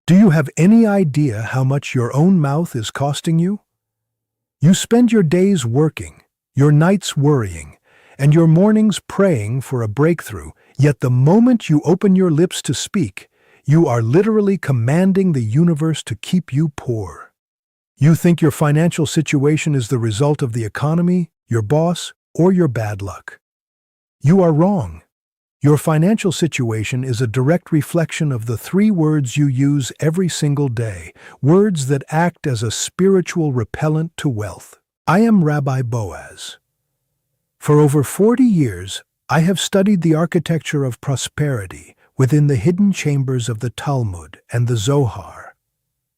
Do you have any idea how much your own mouth is costing you? You spend your days working, your nights worrying, and your mornings praying for a breakthrough, yet the moment you open your lips to speak, you are literally commanding the universe to keep you poor. You think your financial situation is the result of the economy, your boss, or your bad luck. You are wrong. Your financial situation is a direct reflection of the three words you use every single day, words that act as a spiritual repellent to wealth. I am Rabbi Boaz. For over 40 years, I have studied the architecture of prosperity within the hidden chambers of the Talmud and the Zohar.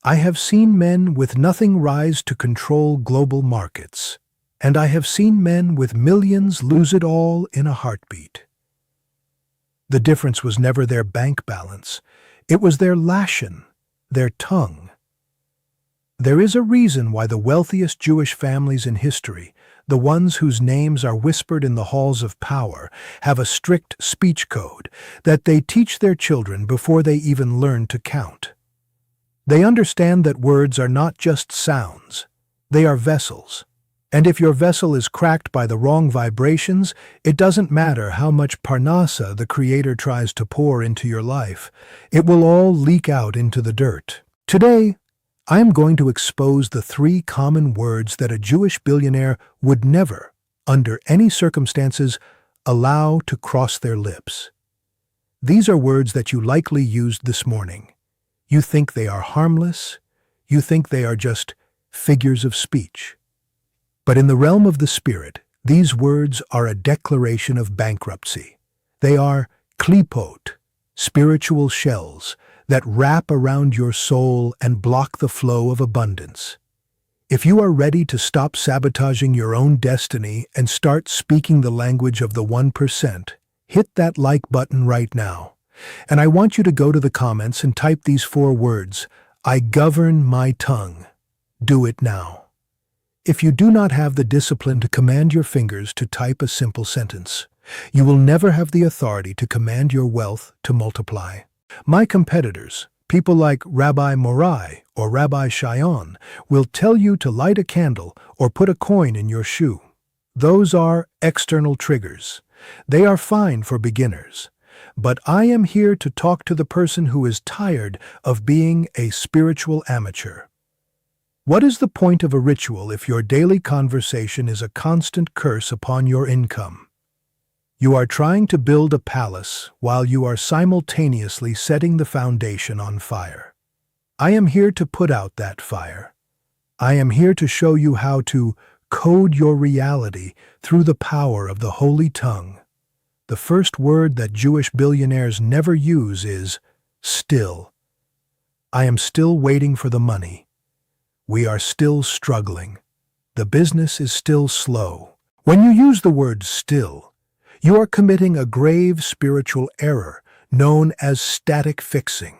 I have seen men with nothing rise to control global markets, and I have seen men with millions lose it all in a heartbeat. The difference was never their bank balance. It was their lashon, their tongue. There is a reason why the wealthiest Jewish families in history, the ones whose names are whispered in the halls of power, have a strict speech code that they teach their children before they even learn to count. They understand that words are not just sounds, they are vessels. And if your vessel is cracked by the wrong vibrations, it doesn't matter how much parnasa the Creator tries to pour into your life. It will all leak out into the dirt. Today, I am going to expose the three common words that a Jewish billionaire would never, under any circumstances, allow to cross their lips. These are words that you likely used this morning. You think they are harmless. You think they are just figures of speech. But in the realm of the spirit, these words are a declaration of bankruptcy. They are klipot, spiritual shells, that wrap around your soul and block the flow of abundance. If you are ready to stop sabotaging your own destiny and start speaking the language of the 1%, hit that like button right now. And I want you to go to the comments and type these 4 words, I govern my tongue. Do it now. If you do not have the discipline to command your fingers to type a simple sentence, you will never have the authority to command your wealth to multiply. My competitors, people like Rabbi Morai or Rabbi Shayon, will tell you to light a candle or put a coin in your shoe. Those are external triggers. They are fine for beginners. But I am here to talk to the person who is tired of being a spiritual amateur. What is the point of a ritual if your daily conversation is a constant curse upon your income? You are trying to build a palace while you are simultaneously setting the foundation on fire. I am here to put out that fire. I am here to show you how to code your reality through the power of the holy tongue. The first word that Jewish billionaires never use is still. I am still waiting for the money. We are still struggling. The business is still slow. When you use the word still, you are committing a grave spiritual error known as static fixing.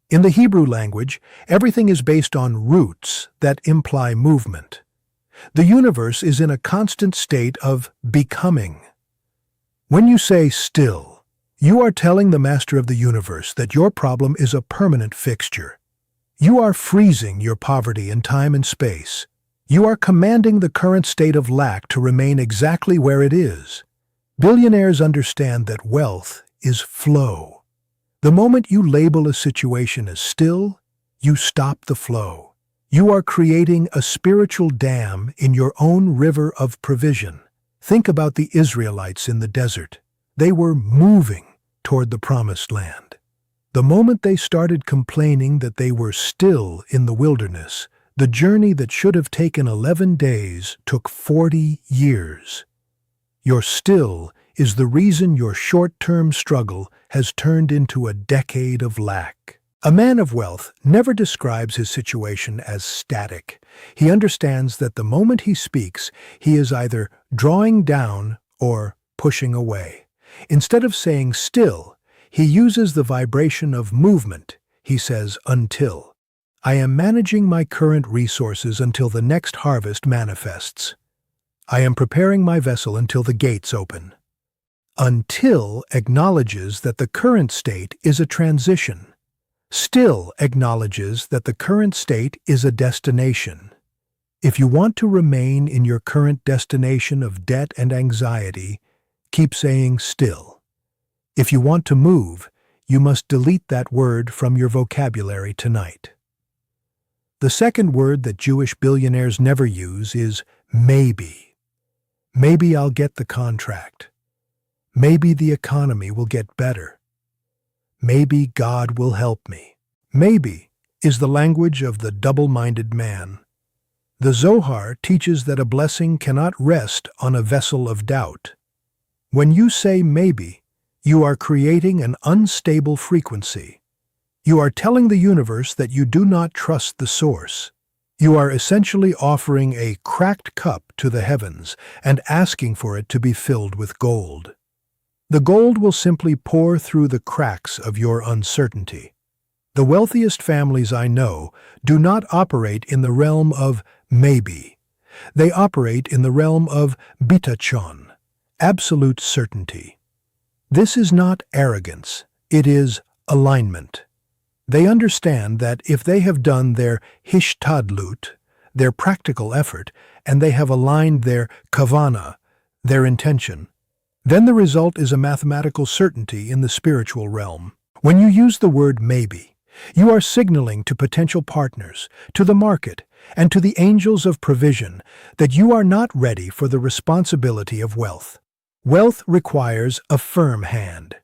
In the Hebrew language, everything is based on roots that imply movement. The universe is in a constant state of becoming. When you say still, you are telling the master of the universe that your problem is a permanent fixture. You are freezing your poverty in time and space. You are commanding the current state of lack to remain exactly where it is. Billionaires understand that wealth is flow. The moment you label a situation as still, you stop the flow. You are creating a spiritual dam in your own river of provision. Think about the Israelites in the desert. They were moving toward the promised land. The moment they started complaining that they were still in the wilderness, the journey that should have taken 11 days took 40 years. Your still is the reason your short-term struggle has turned into a decade of lack. A man of wealth never describes his situation as static. He understands that the moment he speaks, he is either drawing down or pushing away. Instead of saying still, he uses the vibration of movement. He says, until. I am managing my current resources until the next harvest manifests. I am preparing my vessel until the gates open. Until acknowledges that the current state is a transition. Still acknowledges that the current state is a destination. If you want to remain in your current destination of debt and anxiety, keep saying still. If you want to move, you must delete that word from your vocabulary tonight. The second word that Jewish billionaires never use is maybe. Maybe I'll get the contract. Maybe the economy will get better. Maybe God will help me. Maybe is the language of the double-minded man. The Zohar teaches that a blessing cannot rest on a vessel of doubt. When you say maybe, you are creating an unstable frequency. You are telling the universe that you do not trust the source. You are essentially offering a cracked cup to the heavens and asking for it to be filled with gold. The gold will simply pour through the cracks of your uncertainty. The wealthiest families I know do not operate in the realm of maybe. They operate in the realm of Betachon, absolute certainty. This is not arrogance, it is alignment. They understand that if they have done their hishtadlut, their practical effort, and they have aligned their kavana, their intention, then the result is a mathematical certainty in the spiritual realm. When you use the word maybe, you are signaling to potential partners, to the market, and to the angels of provision that you are not ready for the responsibility of wealth. Wealth requires a firm hand.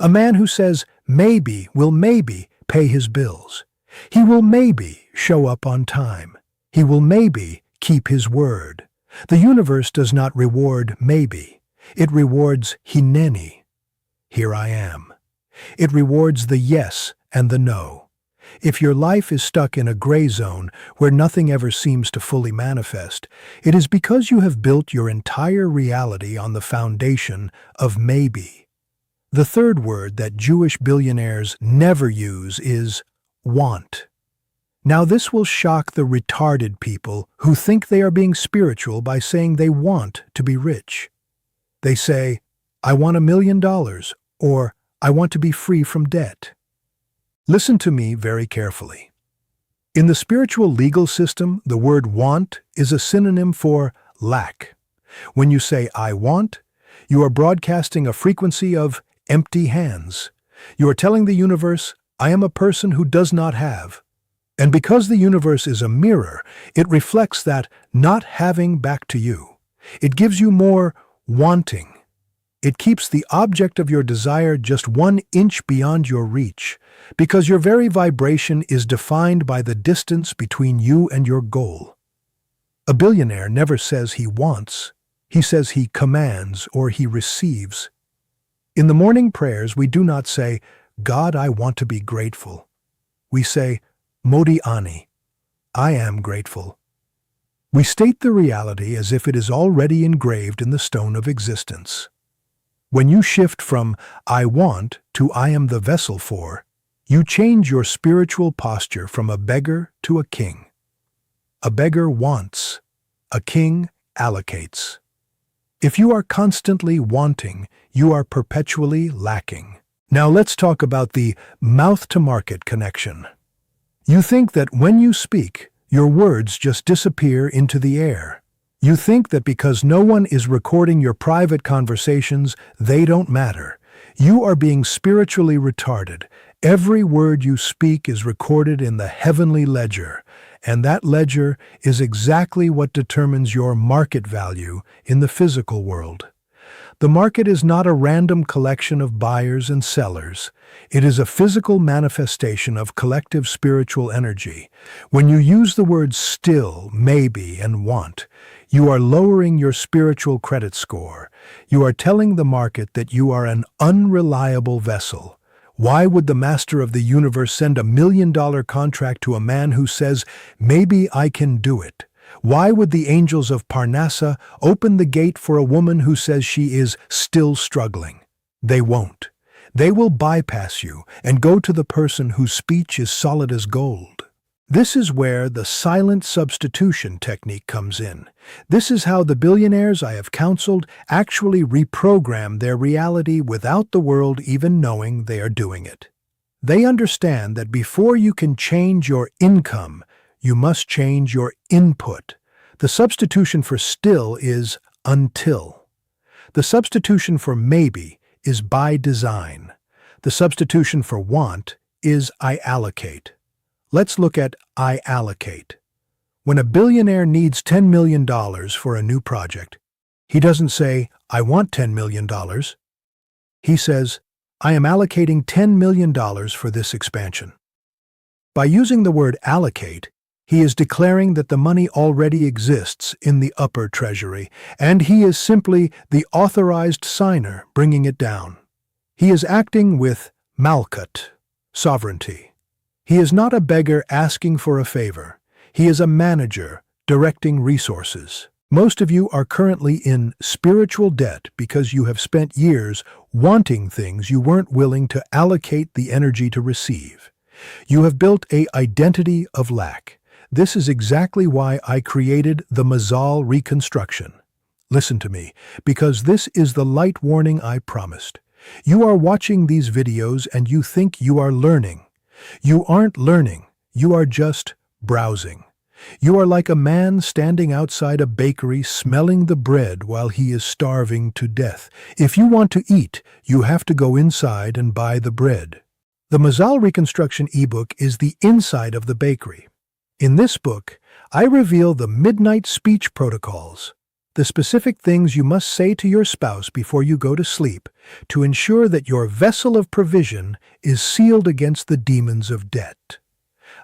A man who says maybe will maybe pay his bills. He will maybe show up on time. He will maybe keep his word. The universe does not reward maybe. It rewards hineni. Here I am. It rewards the yes and the no. If your life is stuck in a gray zone where nothing ever seems to fully manifest, it is because you have built your entire reality on the foundation of maybe. The third word that Jewish billionaires never use is want. Now this will shock the retarded people who think they are being spiritual by saying they want to be rich. They say, I want $1 million, or I want to be free from debt. Listen to me very carefully. In the spiritual legal system, the word want is a synonym for lack. When you say I want, you are broadcasting a frequency of empty hands. You are telling the universe, I am a person who does not have. And because the universe is a mirror, it reflects that not having back to you. It gives you more wanting. It keeps the object of your desire just 1 inch beyond your reach, because your very vibration is defined by the distance between you and your goal. A billionaire never says he wants, he says he commands or he receives. In the morning prayers, we do not say, God, I want to be grateful. We say, Modi Ani, I am grateful. We state the reality as if it is already engraved in the stone of existence. When you shift from I want to I am the vessel for, you change your spiritual posture from a beggar to a king. A beggar wants, a king allocates. If you are constantly wanting, you are perpetually lacking. Now let's talk about the mouth-to-market connection. You think that when you speak, your words just disappear into the air. You think that because no one is recording your private conversations, they don't matter. You are being spiritually retarded. Every word you speak is recorded in the heavenly ledger, and that ledger is exactly what determines your market value in the physical world. The market is not a random collection of buyers and sellers. It is a physical manifestation of collective spiritual energy. When you use the words still, maybe, and want, you are lowering your spiritual credit score. You are telling the market that you are an unreliable vessel. Why would the master of the universe send $1 million contract to a man who says, maybe I can do it? Why would the angels of Parnassa open the gate for a woman who says she is still struggling? They won't. They will bypass you and go to the person whose speech is solid as gold. This is where the silent substitution technique comes in. This is how the billionaires I have counseled actually reprogram their reality without the world even knowing they are doing it. They understand that before you can change your income, you must change your input. The substitution for still is until. The substitution for maybe is by design. The substitution for want is I allocate. Let's look at I allocate. When a billionaire needs $10 million for a new project, he doesn't say, I want $10 million. He says, I am allocating $10 million for this expansion. By using the word allocate, he is declaring that the money already exists in the upper treasury, and he is simply the authorized signer bringing it down. He is acting with malkut, sovereignty. He is not a beggar asking for a favor. He is a manager directing resources. Most of you are currently in spiritual debt because you have spent years wanting things you weren't willing to allocate the energy to receive. You have built an identity of lack. This is exactly why I created the Mazal reconstruction. Listen to me, because this is the light warning I promised. You are watching these videos and you think you are learning. You aren't learning, you are just browsing. You are like a man standing outside a bakery smelling the bread while he is starving to death. If you want to eat, you have to go inside and buy the bread. The Mazal Reconstruction ebook is the inside of the bakery. In this book, I reveal the midnight speech protocols, the specific things you must say to your spouse before you go to sleep to ensure that your vessel of provision is sealed against the demons of debt.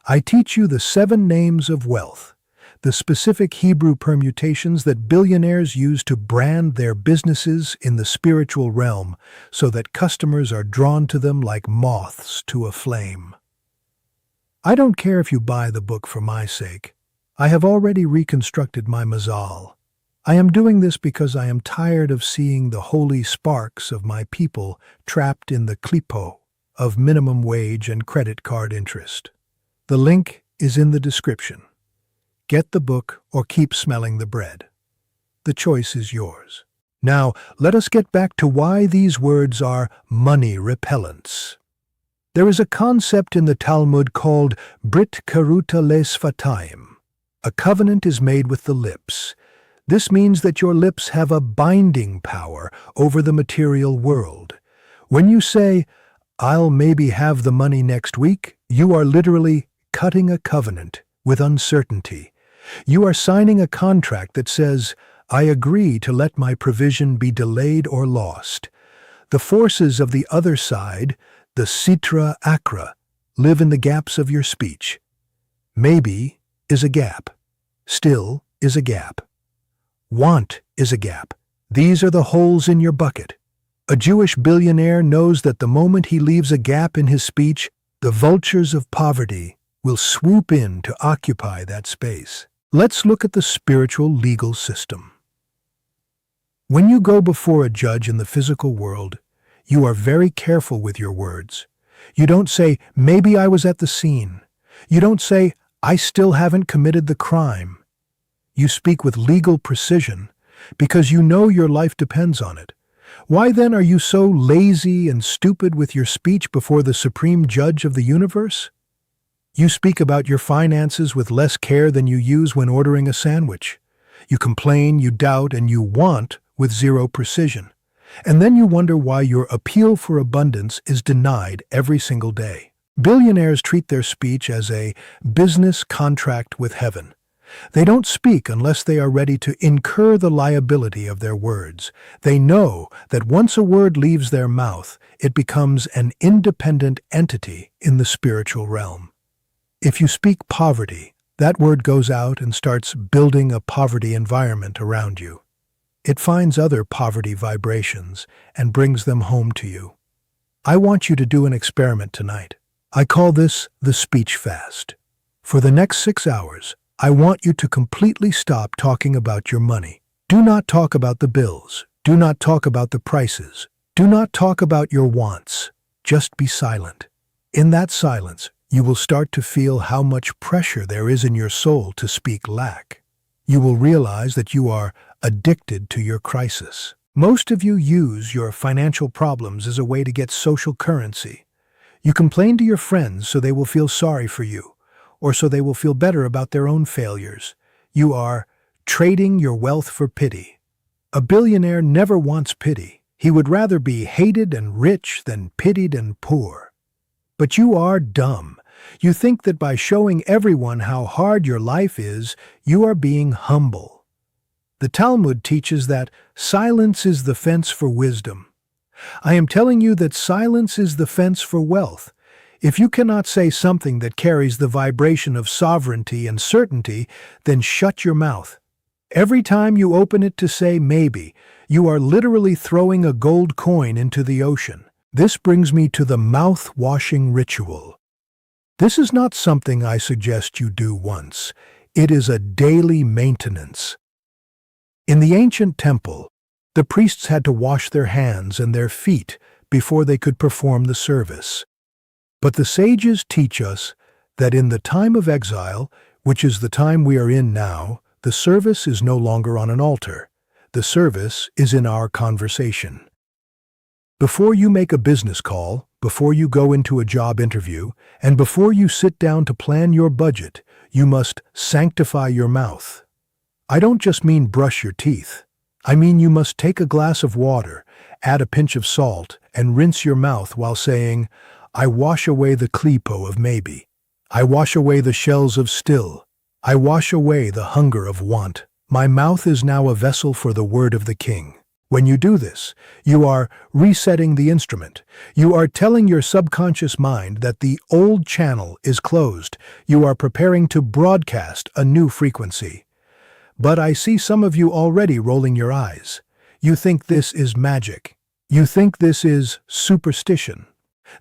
I teach you the 7 names of wealth, the specific Hebrew permutations that billionaires use to brand their businesses in the spiritual realm so that customers are drawn to them like moths to a flame. I don't care if you buy the book for my sake. I have already reconstructed my Mazal. I am doing this because I am tired of seeing the holy sparks of my people trapped in the klipo of minimum wage and credit card interest. The link is in the description. Get the book or keep smelling the bread. The choice is yours. Now, let us get back to why these words are money repellents. There is a concept in the Talmud called Brit Karuta Lesfatayim. A covenant is made with the lips. This means that your lips have a binding power over the material world. When you say, I'll maybe have the money next week, you are literally cutting a covenant with uncertainty. You are signing a contract that says, I agree to let my provision be delayed or lost. The forces of the other side, the sitra akra, live in the gaps of your speech. Maybe is a gap. Still is a gap. Want is a gap. These are the holes in your bucket. A Jewish billionaire knows that the moment he leaves a gap in his speech, the vultures of poverty will swoop in to occupy that space. Let's look at the spiritual legal system. When you go before a judge in the physical world, you are very careful with your words. You don't say, maybe I was at the scene. You don't say, I still haven't committed the crime. You speak with legal precision because you know your life depends on it. Why then are you so lazy and stupid with your speech before the supreme judge of the universe? You speak about your finances with less care than you use when ordering a sandwich. You complain, you doubt, and you want with zero precision. And then you wonder why your appeal for abundance is denied every single day. Billionaires treat their speech as a business contract with heaven. They don't speak unless they are ready to incur the liability of their words. They know that once a word leaves their mouth, it becomes an independent entity in the spiritual realm. If you speak poverty, that word goes out and starts building a poverty environment around you. It finds other poverty vibrations and brings them home to you. I want you to do an experiment tonight. I call this the speech fast. For the next 6 hours, I want you to completely stop talking about your money. Do not talk about the bills. Do not talk about the prices. Do not talk about your wants. Just be silent. In that silence, you will start to feel how much pressure there is in your soul to speak lack. You will realize that you are addicted to your crisis. Most of you use your financial problems as a way to get social currency. You complain to your friends so they will feel sorry for you, or so they will feel better about their own failures. You are trading your wealth for pity. A billionaire never wants pity. He would rather be hated and rich than pitied and poor. But you are dumb. You think that by showing everyone how hard your life is, you are being humble. The Talmud teaches that silence is the fence for wisdom. I am telling you that silence is the fence for wealth. If you cannot say something that carries the vibration of sovereignty and certainty, then shut your mouth. Every time you open it to say maybe, you are literally throwing a gold coin into the ocean. This brings me to the mouth-washing ritual. This is not something I suggest you do once. It is a daily maintenance. In the ancient temple, the priests had to wash their hands and their feet before they could perform the service. But the sages teach us that in the time of exile, which is the time we are in now, the service is no longer on an altar. The service is in our conversation. Before you make a business call, before you go into a job interview, and before you sit down to plan your budget, you must sanctify your mouth. I don't just mean brush your teeth. I mean you must take a glass of water, add a pinch of salt, and rinse your mouth while saying, I wash away the klipo of maybe. I wash away the shells of still. I wash away the hunger of want. My mouth is now a vessel for the word of the king. When you do this, you are resetting the instrument. You are telling your subconscious mind that the old channel is closed. You are preparing to broadcast a new frequency. But I see some of you already rolling your eyes. You think this is magic. You think this is superstition.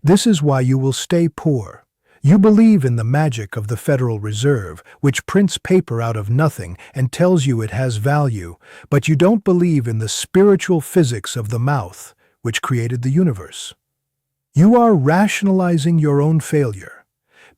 This is why you will stay poor. You believe in the magic of the Federal Reserve, which prints paper out of nothing and tells you it has value, but you don't believe in the spiritual physics of the mouth, which created the universe. You are rationalizing your own failure.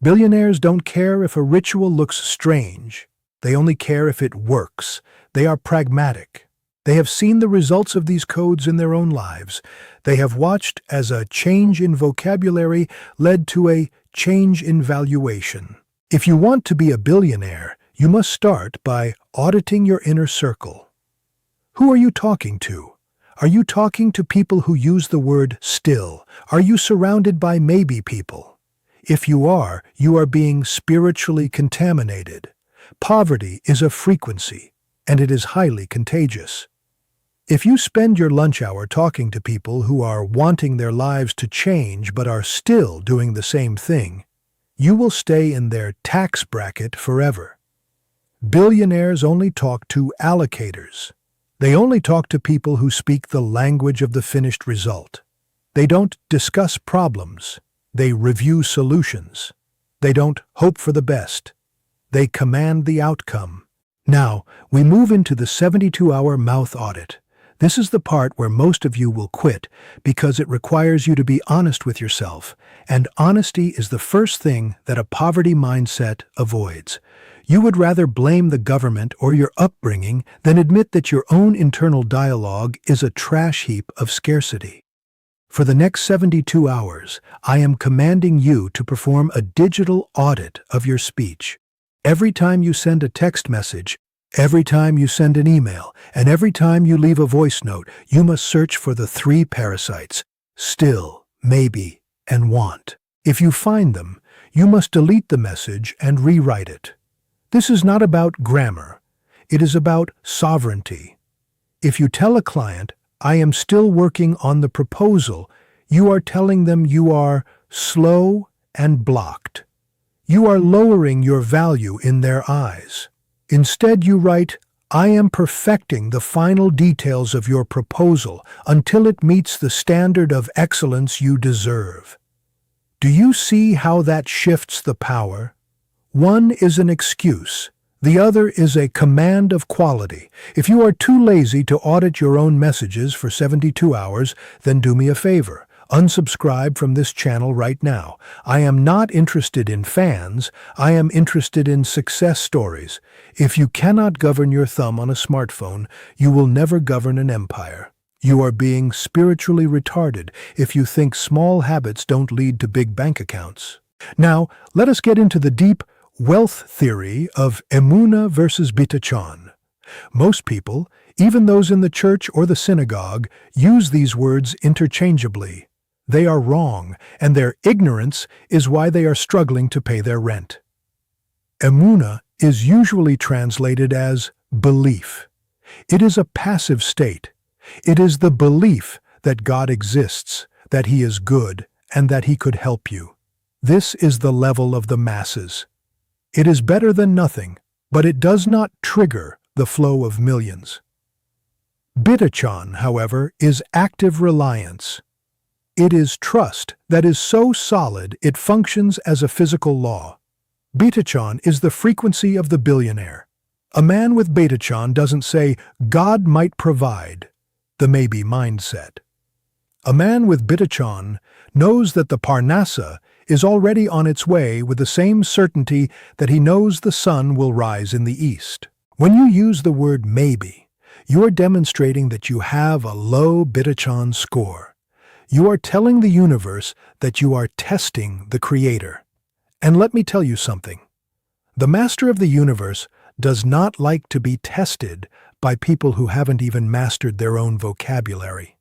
Billionaires don't care if a ritual looks strange. They only care if it works. They are pragmatic. They have seen the results of these codes in their own lives. They have watched as a change in vocabulary led to a change in valuation. If you want to be a billionaire, you must start by auditing your inner circle. Who are you talking to? Are you talking to people who use the word still? Are you surrounded by maybe people? If you are being spiritually contaminated. Poverty is a frequency, and it is highly contagious. If you spend your lunch hour talking to people who are wanting their lives to change but are still doing the same thing, you will stay in their tax bracket forever. Billionaires only talk to allocators. They only talk to people who speak the language of the finished result. They don't discuss problems. They review solutions. They don't hope for the best. They command the outcome. Now, we move into the 72-hour mouth audit. This is the part where most of you will quit because it requires you to be honest with yourself, and honesty is the first thing that a poverty mindset avoids. You would rather blame the government or your upbringing than admit that your own internal dialogue is a trash heap of scarcity. For the next 72 hours, I am commanding you to perform a digital audit of your speech. Every time you send a text message, every time you send an email, and every time you leave a voice note, you must search for the 3 parasites: still, maybe, and want. If you find them, you must delete the message and rewrite it. This is not about grammar. It is about sovereignty. If you tell a client, I am still working on the proposal, you are telling them you are slow and blocked. You are lowering your value in their eyes. Instead, you write, I am perfecting the final details of your proposal until it meets the standard of excellence you deserve. Do you see how that shifts the power? One is an excuse. The other is a command of quality. If you are too lazy to audit your own messages for 72 hours, then do me a favor. Unsubscribe from this channel right now. I am not interested in fans. I am interested in success stories. If you cannot govern your thumb on a smartphone, you will never govern an empire. You are being spiritually retarded if you think small habits don't lead to big bank accounts. Now, let us get into the deep wealth theory of Amuna versus Betachon. Most people, even those in the church or the synagogue, use these words interchangeably. They are wrong, and their ignorance is why they are struggling to pay their rent. Amuna is usually translated as belief. It is a passive state. It is the belief that God exists, that He is good, and that He could help you. This is the level of the masses. It is better than nothing, but it does not trigger the flow of millions. Betachon, however, is active reliance. It is trust that is so solid it functions as a physical law. Betachon is the frequency of the billionaire. A man with Betachon doesn't say, "God might provide," the maybe mindset. A man with Betachon knows that the Parnassa is already on its way with the same certainty that he knows the sun will rise in the east. When you use the word maybe, you are demonstrating that you have a low Betachon score. You are telling the universe that you are testing the Creator. And let me tell you something. The Master of the universe does not like to be tested by people who haven't even mastered their own vocabulary.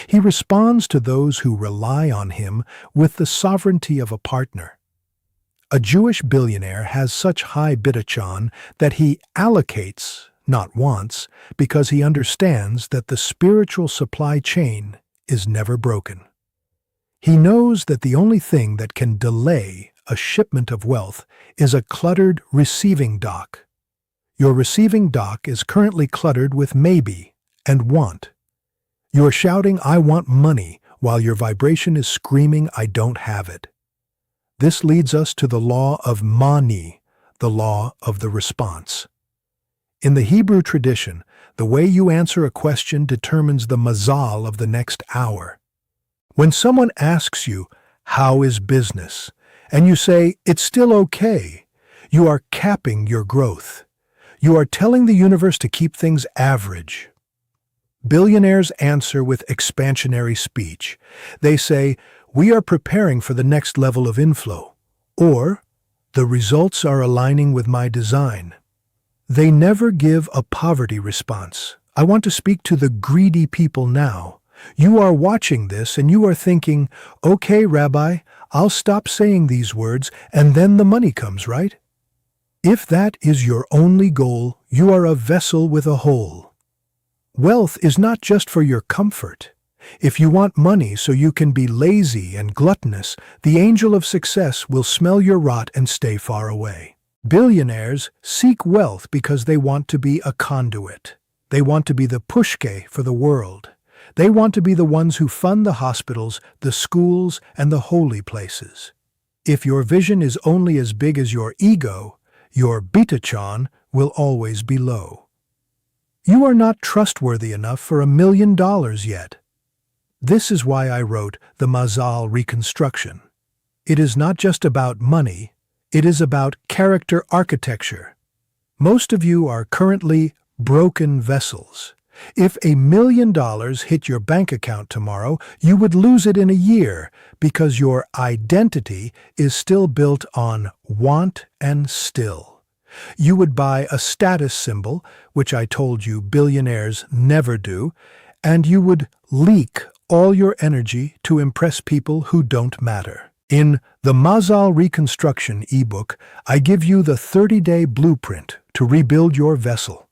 He responds to those who rely on him with the sovereignty of a partner. A Jewish billionaire has such high Betachon that he allocates, not wants, because he understands that the spiritual supply chain is never broken. He knows that the only thing that can delay a shipment of wealth is a cluttered receiving dock. Your receiving dock is currently cluttered with maybe and want. You are shouting, "I want money," while your vibration is screaming, "I don't have it." This leads us to the law of mani, the law of the response. In the Hebrew tradition, the way you answer a question determines the Mazal of the next hour. When someone asks you, "How is business?" and you say, "It's still okay," you are capping your growth. You are telling the universe to keep things average. Billionaires answer with expansionary speech. They say, "We are preparing for the next level of inflow," or "The results are aligning with my design." They never give a poverty response. I want to speak to the greedy people now. You are watching this and you are thinking, "Okay, Rabbi, I'll stop saying these words and then the money comes, right?" If that is your only goal, you are a vessel with a hole. Wealth is not just for your comfort. If you want money so you can be lazy and gluttonous, the angel of success will smell your rot and stay far away. Billionaires seek wealth because they want to be a conduit. They want to be the pushke for the world. They want to be the ones who fund the hospitals, the schools, and the holy places. If your vision is only as big as your ego, your Betachon will always be low. You are not trustworthy enough for $1 million yet. This is why I wrote the Mazal reconstruction. It is not just about money, it is about character architecture. Most of you are currently broken vessels. If $1 million hit your bank account tomorrow, you would lose it in a year because your identity is still built on want and still. You would buy a status symbol, which I told you billionaires never do, and you would leak all your energy to impress people who don't matter. In the Mazal Reconstruction ebook, I give you the 30-day blueprint to rebuild your vessel.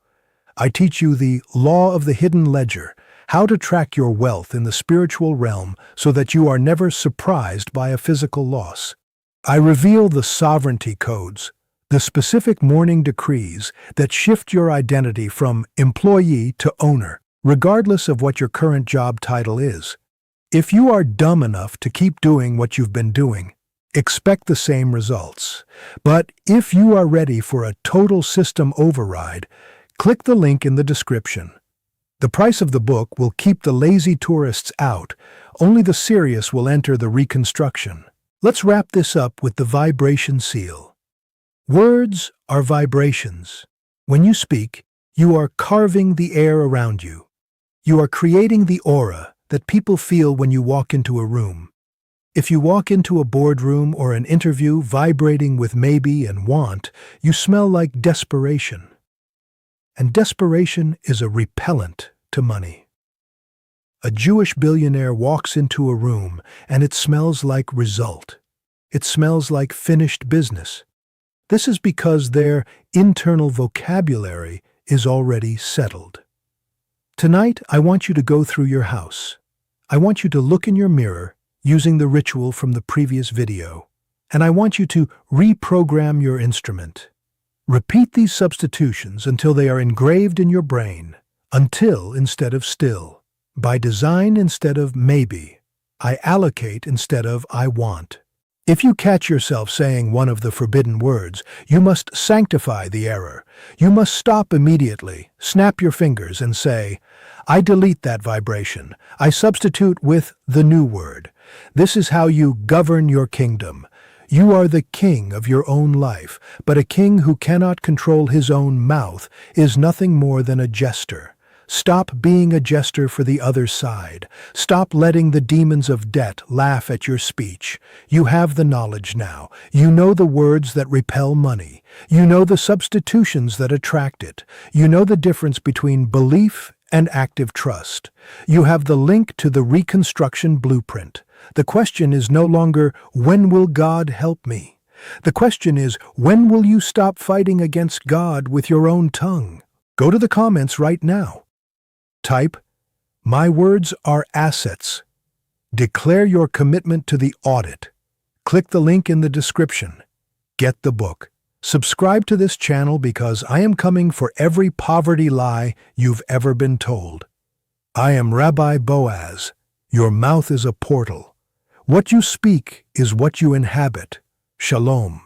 I teach you the law of the hidden ledger, how to track your wealth in the spiritual realm so that you are never surprised by a physical loss. I reveal the sovereignty codes, the specific morning decrees that shift your identity from employee to owner, regardless of what your current job title is. If you are dumb enough to keep doing what you've been doing, expect the same results. But if you are ready for a total system override, click the link in the description. The price of the book will keep the lazy tourists out. Only the serious will enter the reconstruction. Let's wrap this up with the vibration seal. Words are vibrations. When you speak, you are carving the air around you. You are creating the aura that people feel when you walk into a room. If you walk into a boardroom or an interview vibrating with maybe and want, you smell like desperation. And desperation is a repellent to money. A Jewish billionaire walks into a room and it smells like result. It smells like finished business. This is because their internal vocabulary is already settled. Tonight, I want you to go through your house. I want you to look in your mirror using the ritual from the previous video, and I want you to reprogram your instrument. Repeat these substitutions until they are engraved in your brain. Until instead of still. By design instead of maybe. I allocate instead of I want. If you catch yourself saying one of the forbidden words, you must sanctify the error. You must stop immediately, snap your fingers and say, I delete that vibration. I substitute with the new word. This is how you govern your kingdom. You are the king of your own life, but a king who cannot control his own mouth is nothing more than a jester. Stop being a jester for the other side. Stop letting the demons of debt laugh at your speech. You have the knowledge now. You know the words that repel money. You know the substitutions that attract it. You know the difference between belief and active trust. You have the link to the reconstruction blueprint. The question is no longer, when will God help me? The question is, when will you stop fighting against God with your own tongue? Go to the comments right now. Type, my words are assets. Declare your commitment to the audit. Click the link in the description. Get the book. Subscribe to this channel because I am coming for every poverty lie you've ever been told. I am Rabbi Boaz. Your mouth is a portal. What you speak is what you inhabit. Shalom.